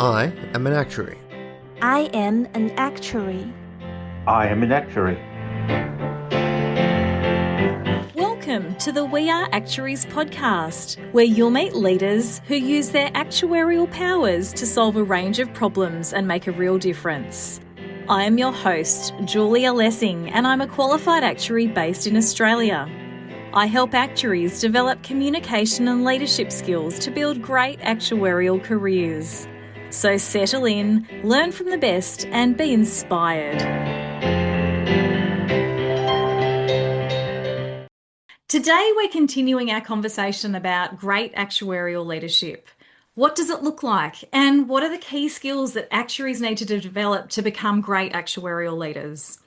I am an actuary. I am an actuary. I am an actuary. Welcome to the We Are Actuaries podcast, where you'll meet leaders who use their actuarial powers to solve a range of problems and make a real difference. I am your host, Julia Lessing, and I'm a qualified actuary based in Australia. I help actuaries develop communication and leadership skills to build great actuarial careers. So settle in, learn from the best, and be inspired. Today, we're continuing our conversation about great actuarial leadership. What does it look like? And what are the key skills that actuaries need to develop to become great actuarial leaders?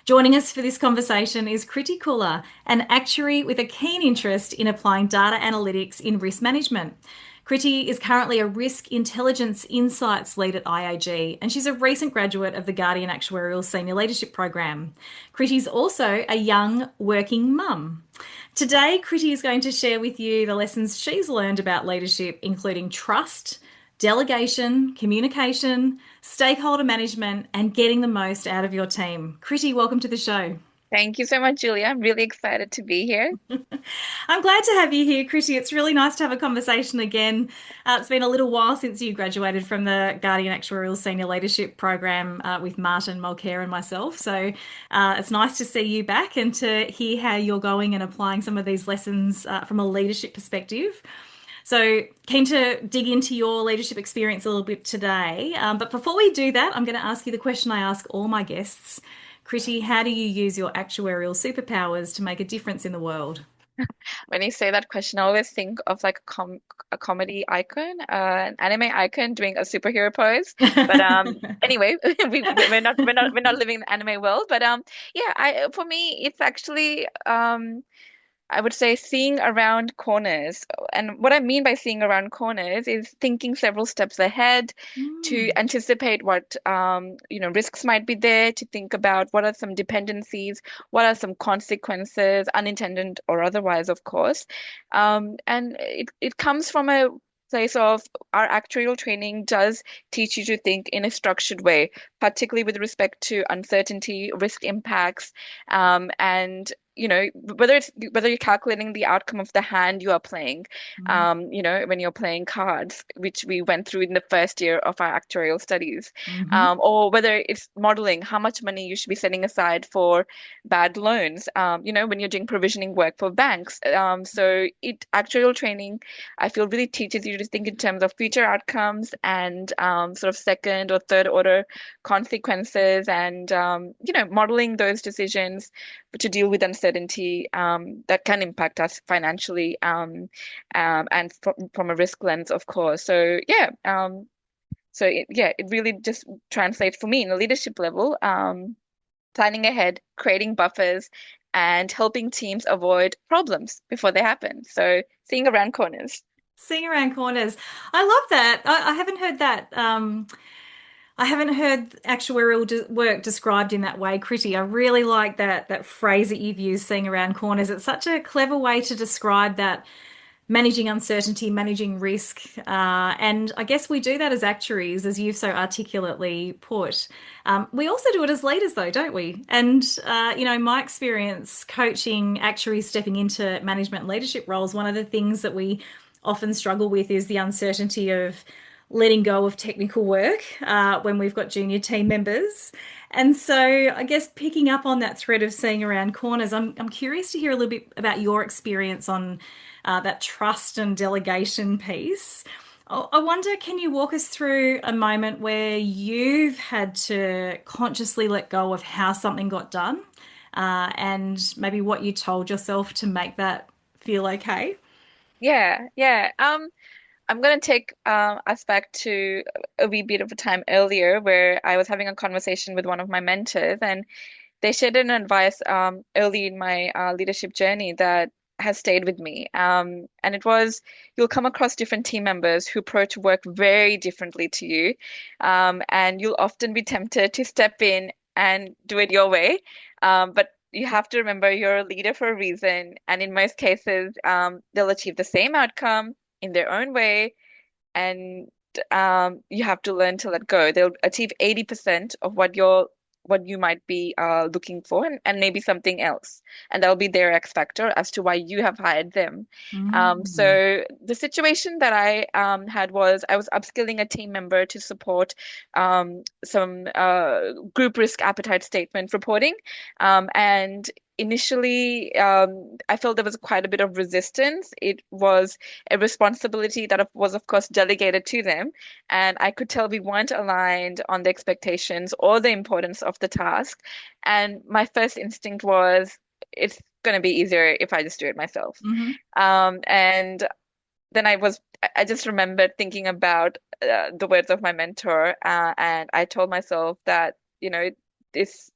Joining us for this conversation is Kriti Khullar, an actuary with a keen interest in applying data analytics in risk management. Kriti is currently a Risk Intelligence Insights lead at IAG, and she's a recent graduate of the Guardian Actuarial Senior Leadership Program. Kriti's also a young working mum. Today, Kriti is going to share with you the lessons she's learned about leadership, including trust, delegation, communication, stakeholder management, and getting the most out of your team. Kriti, welcome to the show. Thank you so much, Julia. I'm really excited to be here. I'm glad to have you here, Kriti. It's really nice to have a conversation again. It's been a little while since you graduated from the Guardian Actuarial Senior Leadership Program with Martin Mulcair and myself. So it's nice to see you back and to hear how you're going and applying some of these lessons from a leadership perspective. So keen to dig into your leadership experience a little bit today. But before we do that, I'm going to ask you the question I ask all my guests. Kriti, how do you use your actuarial superpowers to make a difference in the world? When you say that question, I always think of like a comedy icon, an anime icon doing a superhero pose. But anyway, we're not living in the anime world. But yeah, I for me it's actually I would say seeing around corners. And what I mean by seeing around corners is thinking several steps ahead to Mm. anticipate what risks might be there, to think about what are some dependencies, what are some consequences, unintended or otherwise, of course. And it comes from a place of our actuarial training does teach you to think in a structured way, particularly with respect to uncertainty, risk impacts, and whether you're calculating the outcome of the hand you are playing, Mm. when you're playing cards, which we went through in the first year of our actuarial studies, Hmm. or whether it's modeling how much money you should be setting aside for bad loans, when you're doing provisioning work for banks. So actuarial training, I feel, really teaches you to think in terms of future outcomes and sort of second or third order consequences, and modeling those decisions to deal with uncertainty that can impact us financially, and from a risk lens, of course. So yeah, it really just translates for me in a leadership level, planning ahead, creating buffers, and helping teams avoid problems before they happen. So seeing around corners. Seeing around corners. I love that. I haven't heard that. I haven't heard actuarial work described in that way, Kriti. I really like that phrase that you've used, seeing around corners. It's such a clever way to describe that managing uncertainty, managing risk. And I guess we do that as actuaries, as you've so articulately put. We also do it as leaders, though, don't we? And, my experience coaching actuaries stepping into management and leadership roles, one of the things that we often struggle with is the uncertainty of letting go of technical work when we've got junior team members. And so I guess picking up on that thread of seeing around corners, I'm curious to hear a little bit about your experience on that trust and delegation piece. I wonder, can you walk us through a moment where you've had to consciously let go of how something got done, and maybe what you told yourself to make that feel okay? Yeah, yeah. I'm going to take us back to a wee bit of a time earlier where I was having a conversation with one of my mentors, and they shared an advice early in my leadership journey that has stayed with me. And it was, you'll come across different team members who approach work very differently to you. And you'll often be tempted to step in and do it your way. But you have to remember you're a leader for a reason. And in most cases, they'll achieve the same outcome in their own way. And you have to learn to let go. They'll achieve 80% of what you might be looking for, and maybe something else. And that'll be their X factor as to why you have hired them. Mm. So the situation that I had was I was upskilling a team member to support some group risk appetite statement reporting. And initially, I felt there was quite a bit of resistance. It was a responsibility that was, of course, delegated to them. And I could tell we weren't aligned on the expectations or the importance of the task. And my first instinct was, it's going to be easier if I just do it myself. Hmm. And then I just remembered thinking about the words of my mentor, and I told myself that, this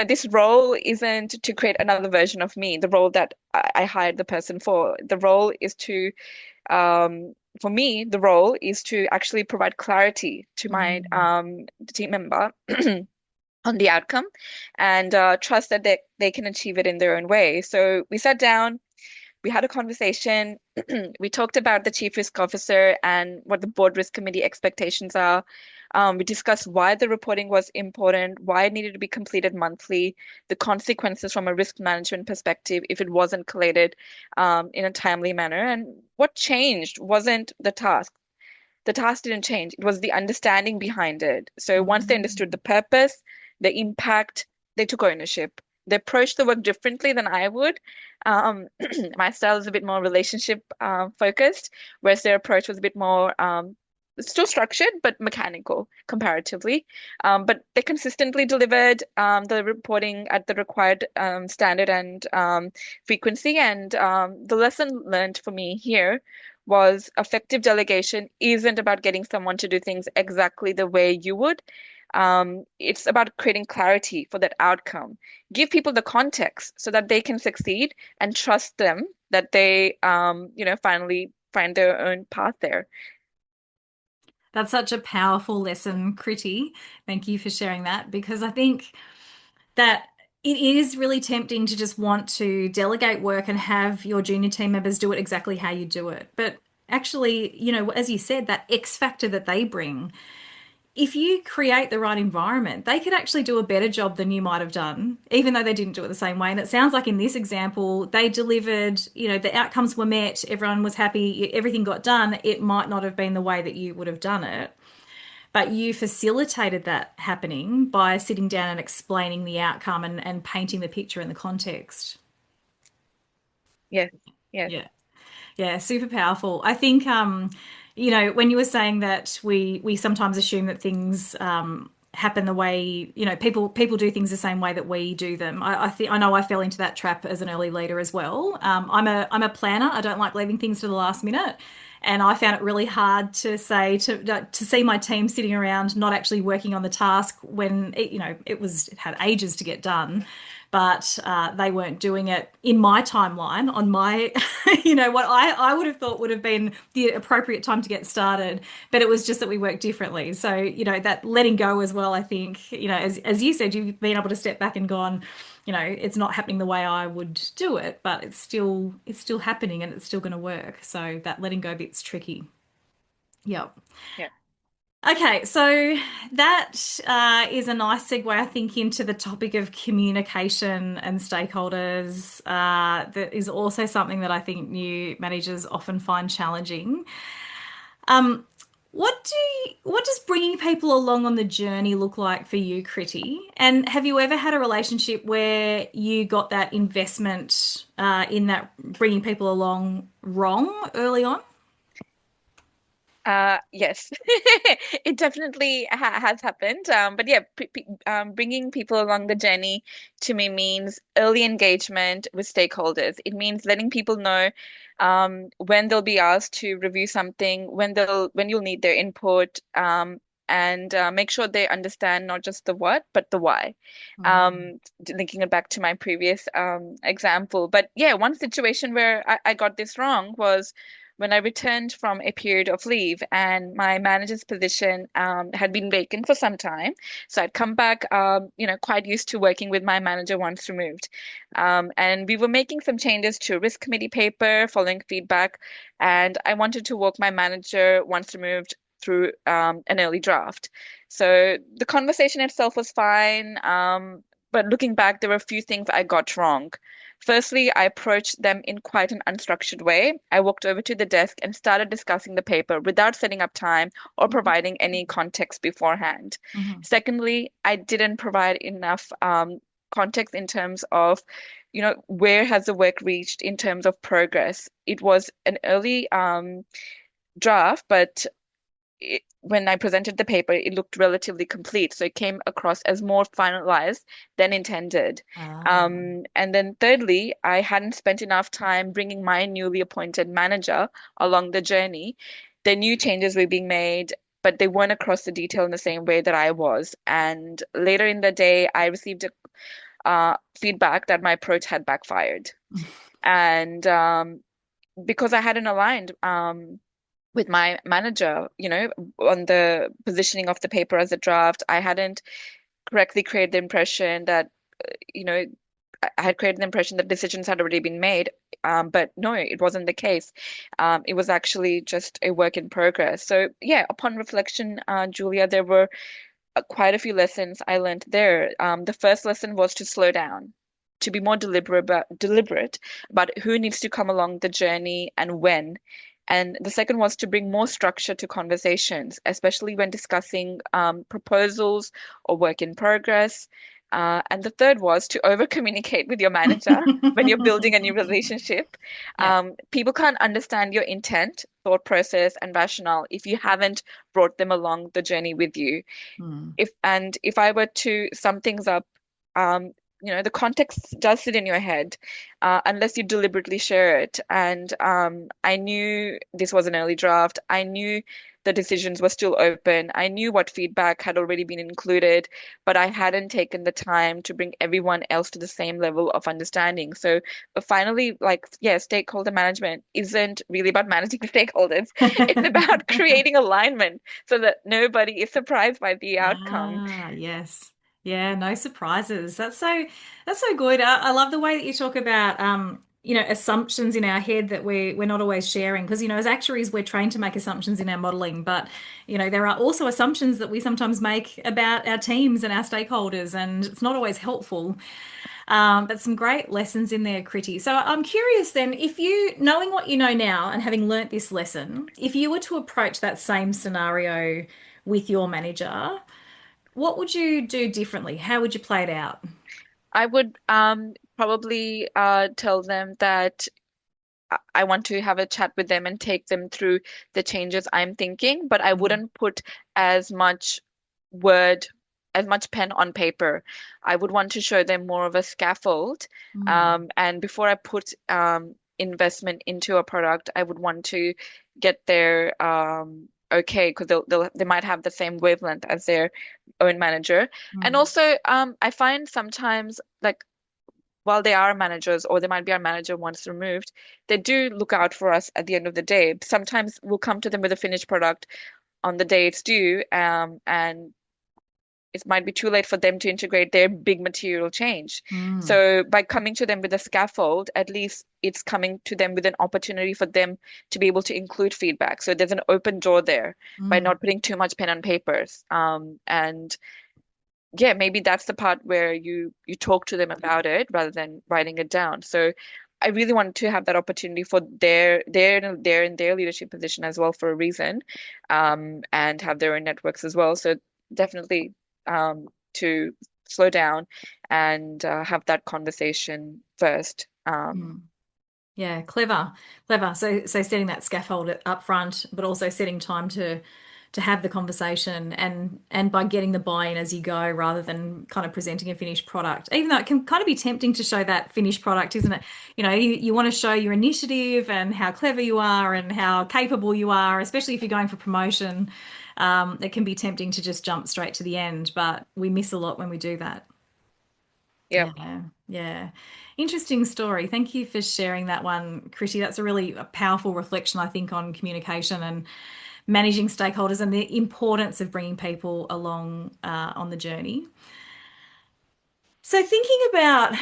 this role isn't to create another version of me, the role that I hired the person for. The role is to, for me, the role is to actually provide clarity to my Mm. team member on the outcome, and trust that they can achieve it in their own way. So we sat down, we had a conversation. We talked about the chief risk officer and what the board risk committee expectations are. We discussed why the reporting was important, why it needed to be completed monthly, the consequences from a risk management perspective if it wasn't collated in a timely manner. And what changed wasn't the task. The task didn't change. It was the understanding behind it. So once they understood Mm. the purpose, the impact, they took ownership. They approached the work differently than I would. Um, my style is a bit more relationship focused, whereas their approach was a bit more still structured but mechanical comparatively. But they consistently delivered the reporting at the required standard and frequency. And the lesson learned for me here was effective delegation isn't about getting someone to do things exactly the way you would. It's about creating clarity for that outcome. Give people the context so that they can succeed, and trust them that they, finally find their own path there. That's such a powerful lesson, Kriti. Thank you for sharing that because I think that it is really tempting to just want to delegate work and have your junior team members do it exactly how you do it. But actually, as you said, that X factor that they bring, if you create the right environment, they could actually do a better job than you might have done, even though they didn't do it the same way. And it sounds like in this example, they delivered, the outcomes were met, everyone was happy, everything got done. It might not have been the way that you would have done it, but you facilitated that happening by sitting down and explaining the outcome and painting the picture in the context. Yes, yes. Yeah. Yeah, super powerful. I think when you were saying that we sometimes assume that things happen the way, people do things the same way that we do them. I think I know I fell into that trap as an early leader as well. I'm a planner. I don't like leaving things to the last minute. And I found it really hard to say to see my team sitting around not actually working on the task when it had ages to get done, but they weren't doing it in my timeline on my, what I would have thought would have been the appropriate time to get started. But it was just that we work differently. So, that letting go as well, I think, as you said, you've been able to step back and gone, it's not happening the way I would do it, but it's still happening and it's still going to work. So that letting go bit's tricky. Yep. Yeah. Okay, so that is a nice segue, I think, into the topic of communication and stakeholders. That is also something that I think new managers often find challenging. Um, what does bringing people along on the journey look like for you, Kriti? And have you ever had a relationship where you got that investment in that bringing people along wrong early on? Yes, it definitely has happened. But yeah, bringing people along the journey to me means early engagement with stakeholders. It means letting people know when they'll be asked to review something, when you'll need their input, and make sure they understand not just the what, but the why. Mm. Linking it back to my previous example. But yeah, one situation where I got this wrong was when I returned from a period of leave and my manager's position had been vacant for some time. So I'd come back, quite used to working with my manager once removed. And we were making some changes to risk committee paper following feedback. And I wanted to walk my manager once removed through an early draft. So the conversation itself was fine. But looking back, there were a few things I got wrong. Firstly, I approached them in quite an unstructured way. I walked over to the desk and started discussing the paper without setting up time or providing any context beforehand. Mhm. Secondly, I didn't provide enough context in terms of, where has the work reached in terms of progress. It was an early draft, but when I presented the paper, it looked relatively complete. So it came across as more finalized than intended. Ah. And then thirdly, I hadn't spent enough time bringing my newly appointed manager along the journey. The new changes were being made, but they weren't across the detail in the same way that I was. And later in the day, I received feedback that my approach had backfired. And because I hadn't aligned with my manager, on the positioning of the paper as a draft, I hadn't correctly created the impression that, you know, I had created the impression that decisions had already been made. But no, it wasn't the case. It was actually just a work in progress. So yeah, upon reflection, Julia, there were quite a few lessons I learned there. The first lesson was to slow down, to be more deliberate about who needs to come along the journey and when. And the second was to bring more structure to conversations, especially when discussing proposals or work in progress. And the third was to over communicate with your manager when you're building a new relationship. Yeah. People can't understand your intent, thought process, and rationale if you haven't brought them along the journey with you. Mm. If I were to sum things up, um, the context does sit in your head, unless you deliberately share it. And I knew this was an early draft. I knew the decisions were still open. I knew what feedback had already been included, but I hadn't taken the time to bring everyone else to the same level of understanding. So finally, like, yeah, stakeholder management isn't really about managing stakeholders. It's about creating alignment so that nobody is surprised by the outcome. Ah, yes. Yeah, no surprises. That's so good. I love the way that you talk about assumptions in our head that we're not always sharing because as actuaries we're trained to make assumptions in our modeling, but there are also assumptions that we sometimes make about our teams and our stakeholders, and it's not always helpful. But some great lessons in there, Kriti. So I'm curious then, if you, knowing what you know now and having learnt this lesson, if you were to approach that same scenario with your manager, what would you do differently? How would you play it out? I would probably tell them that I want to have a chat with them and take them through the changes I'm thinking, but I Mm, wouldn't put as much word, as much pen on paper. I would want to show them more of a scaffold. mm, And before I put investment into a product, I would want to get their okay, because they might have the same wavelength as their own manager. And mm, also, I find sometimes like while they are managers or they might be our manager once removed, they do look out for us at the end of the day. Sometimes we'll come to them with a finished product on the day it's due, and it might be too late for them to integrate their big material change. mm, So by coming to them with a scaffold, at least it's coming to them with an opportunity for them to be able to include feedback. So there's an open door there by mm, not putting too much pen on papers. And yeah, maybe that's the part where you talk to them about it rather than writing it down. So I really want to have that opportunity for their in their leadership position as well for a reason, and have their own networks as well. So definitely to slow down and have that conversation first. mm. Yeah, clever, clever. So setting that scaffold up front, but also setting time to have the conversation and by getting the buy-in as you go rather than kind of presenting a finished product. Even though it can kind of be tempting to show that finished product, isn't it? You want to show your initiative and how clever you are and how capable you are, especially if you're going for promotion. It can be tempting to just jump straight to the end, but we miss a lot when we do that. Yep. Yeah. Yeah. Interesting story. Thank you for sharing that one, Kriti. That's a really powerful reflection, I think, on communication and managing stakeholders and the importance of bringing people along on the journey. So, thinking about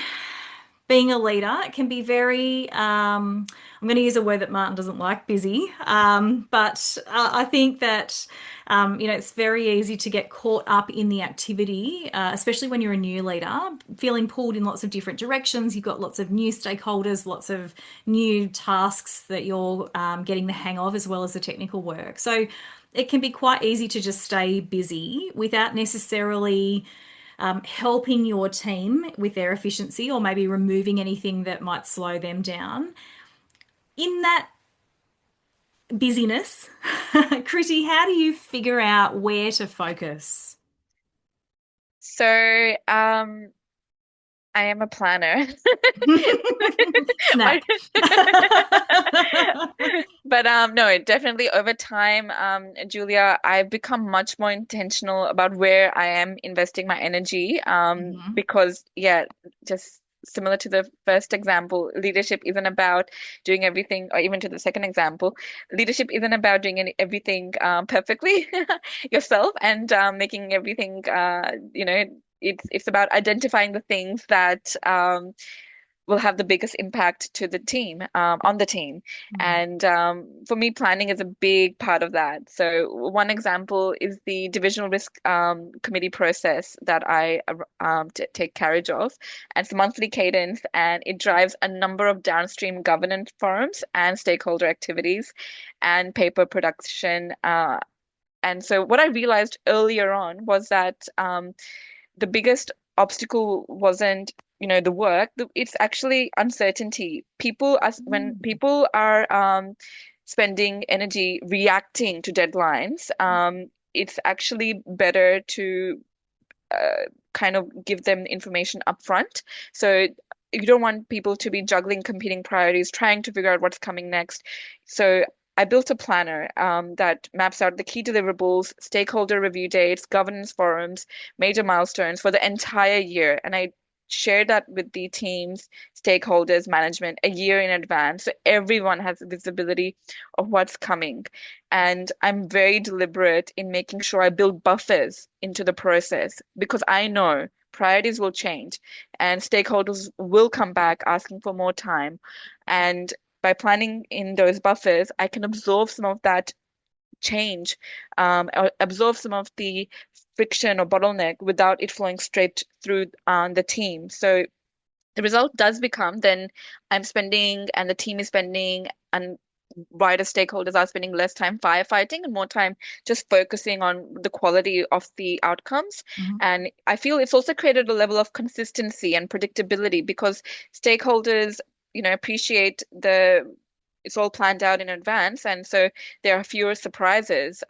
being a leader, it can be very, I'm going to use a word that Martin doesn't like, busy. But I think that, it's very easy to get caught up in the activity, especially when you're a new leader, feeling pulled in lots of different directions. You've got lots of new stakeholders, lots of new tasks that you're getting the hang of, as well as the technical work. So it can be quite easy to just stay busy without necessarily helping your team with their efficiency or maybe removing anything that might slow them down. In that busyness, Kriti, how do you figure out where to focus? So, I am a planner. But Snap. but no, definitely over time, Julia, I've become much more intentional about where I am investing my energy. Mhm. Because yeah, just similar to the first example, leadership isn't about doing everything, or even to the second example, leadership isn't about doing everything perfectly yourself and making everything it's about identifying the things that will have the biggest impact to the team, on the team. Mm. And for me, planning is a big part of that. So one example is the divisional risk committee process that I t take carriage of. And it's a monthly cadence, and it drives a number of downstream governance forums and stakeholder activities and paper production. And so what I realized earlier on was that the biggest obstacle wasn't, the work. It's actually uncertainty. When Mm. people are spending energy reacting to deadlines, it's actually better to kind of give them information upfront. So you don't want people to be juggling competing priorities, trying to figure out what's coming next. So I built a planner that maps out the key deliverables, stakeholder review dates, governance forums, major milestones for the entire year. And I share that with the teams, stakeholders, management a year in advance. So everyone has visibility of what's coming. And I'm very deliberate in making sure I build buffers into the process because I know priorities will change and stakeholders will come back asking for more time. And by planning in those buffers, I can absorb some of that change, or absorb some of the friction or bottleneck without it flowing straight through the team. So the result does become then I'm spending and the team is spending and wider stakeholders are spending less time firefighting and more time just focusing on the quality of the outcomes. Mhm. And I feel it's also created a level of consistency and predictability because stakeholders, appreciate it's all planned out in advance, and so there are fewer surprises.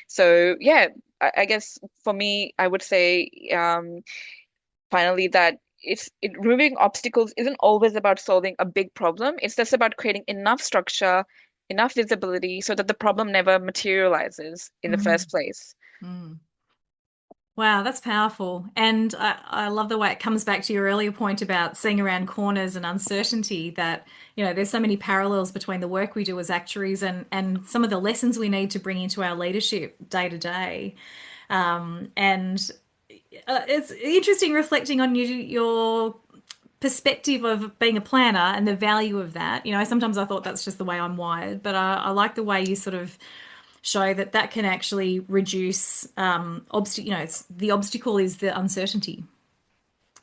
So yeah, I guess for me, I would say finally that removing obstacles isn't always about solving a big problem. It's just about creating enough structure, enough visibility so that the problem never materializes in the Mm. first place. Mm. Wow, that's powerful. And I love the way it comes back to your earlier point about seeing around corners and uncertainty that, there's so many parallels between the work we do as actuaries and some of the lessons we need to bring into our leadership day to day. And it's interesting reflecting on your perspective of being a planner and the value of that. Sometimes I thought that's just the way I'm wired, but I like the way you sort of show that that can actually reduce obstacle. It's the obstacle is the uncertainty.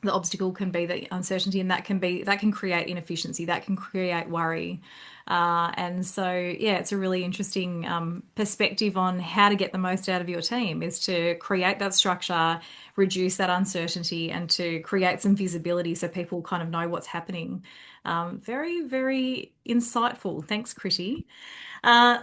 The obstacle can be the uncertainty, and that can create inefficiency, that can create worry. And so, yeah, it's a really interesting perspective on how to get the most out of your team is to create that structure, reduce that uncertainty, and to create some visibility so people kind of know what's happening. Very, very insightful. Thanks, Kriti.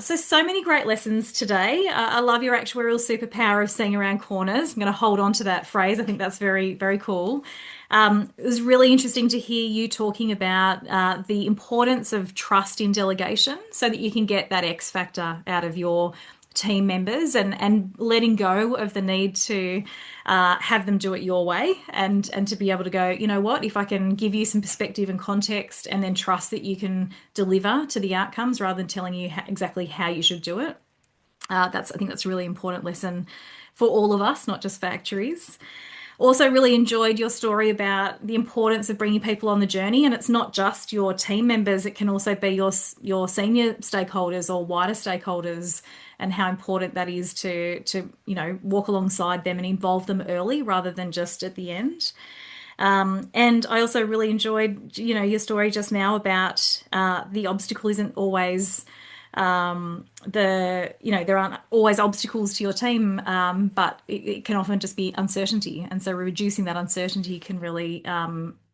So many great lessons today. I love your actuarial superpower of seeing around corners. I'm going to hold on to that phrase. I think that's very, very cool. It was really interesting to hear you talking about the importance of trust in delegation so that you can get that X factor out of your team members and letting go of the need to have them do it your way and to be able to go, you know what, if I can give you some perspective and context and then trust that you can deliver to the outcomes rather than telling you exactly how you should do it. I think that's a really important lesson for all of us, not just for actuaries. Also, really enjoyed your story about the importance of bringing people on the journey, and it's not just your team members; it can also be your senior stakeholders or wider stakeholders, and how important that is to walk alongside them and involve them early rather than just at the end. And I also really enjoyed, your story just now about the obstacle isn't always there aren't always obstacles to your team, but it can often just be uncertainty. And so reducing that uncertainty can really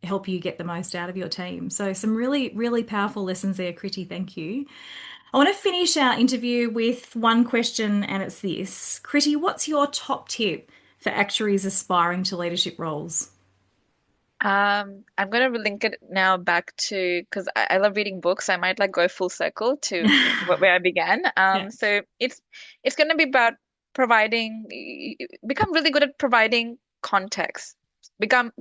help you get the most out of your team. So some really, really powerful lessons there, Kriti. Thank you. I want to finish our interview with one question, and it's this. Kriti, what's your top tip for actuaries aspiring to leadership roles? I'm going to link it now back to because I love reading books. I might like go full circle to where I began. Yeah. So it's going to be about become really good at providing context. Become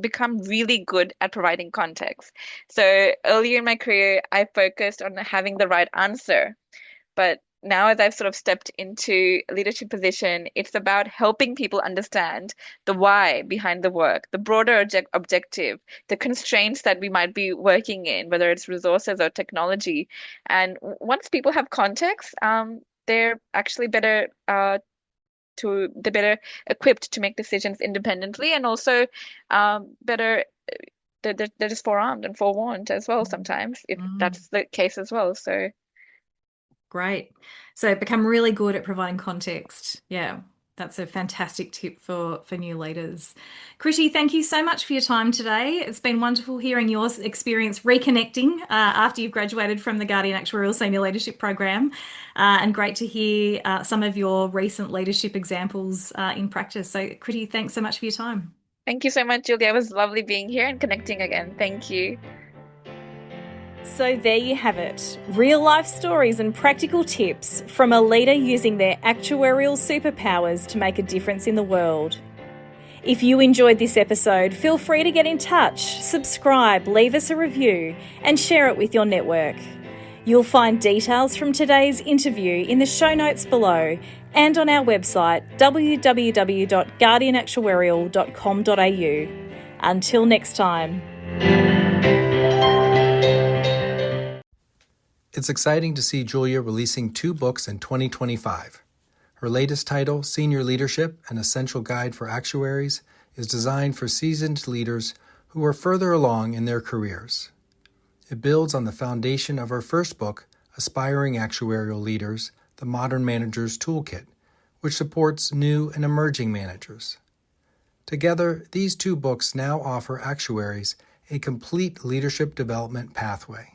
really good at providing context. So earlier in my career, I focused on having the right answer, but now, as I've sort of stepped into a leadership position, it's about helping people understand the why behind the work, the broader objective, the constraints that we might be working in, whether it's resources or technology. And once people have context, they're actually they're better equipped to make decisions independently, and also better. They're just forearmed and forewarned as well sometimes, if that's the case as well. So. Great. So become really good at providing context. Yeah, that's a fantastic tip for new leaders. Kriti, thank you so much for your time today. It's been wonderful hearing your experience reconnecting after you've graduated from the Guardian Actuarial Senior Leadership Program, and great to hear some of your recent leadership examples in practice. So, Kriti, thanks so much for your time. Thank you so much, Julia. It was lovely being here and connecting again. Thank you. So there you have it, real life stories and practical tips from a leader using their actuarial superpowers to make a difference in the world. If you enjoyed this episode, feel free to get in touch, subscribe, leave us a review and share it with your network. You'll find details from today's interview in the show notes below and on our website www.guardianactuarial.com.au. Until next time. It's exciting to see Julia releasing 2 books in 2025. Her latest title, Senior Leadership, An Essential Guide for Actuaries, is designed for seasoned leaders who are further along in their careers. It builds on the foundation of her first book, Aspiring Actuarial Leaders, The Modern Manager's Toolkit, which supports new and emerging managers. Together, these 2 books now offer actuaries a complete leadership development pathway.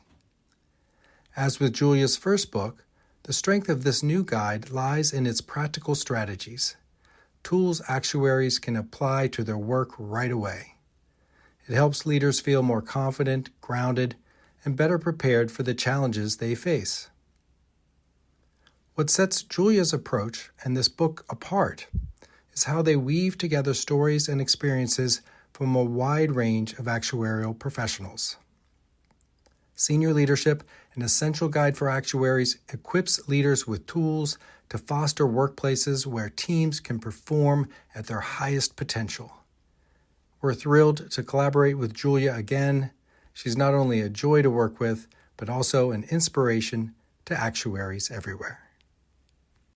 As with Julia's first book, the strength of this new guide lies in its practical strategies, tools actuaries can apply to their work right away. It helps leaders feel more confident, grounded, and better prepared for the challenges they face. What sets Julia's approach and this book apart is how they weave together stories and experiences from a wide range of actuarial professionals. Senior Leadership, An Essential Guide for Actuaries, equips leaders with tools to foster workplaces where teams can perform at their highest potential. We're thrilled to collaborate with Julia again. She's not only a joy to work with, but also an inspiration to actuaries everywhere.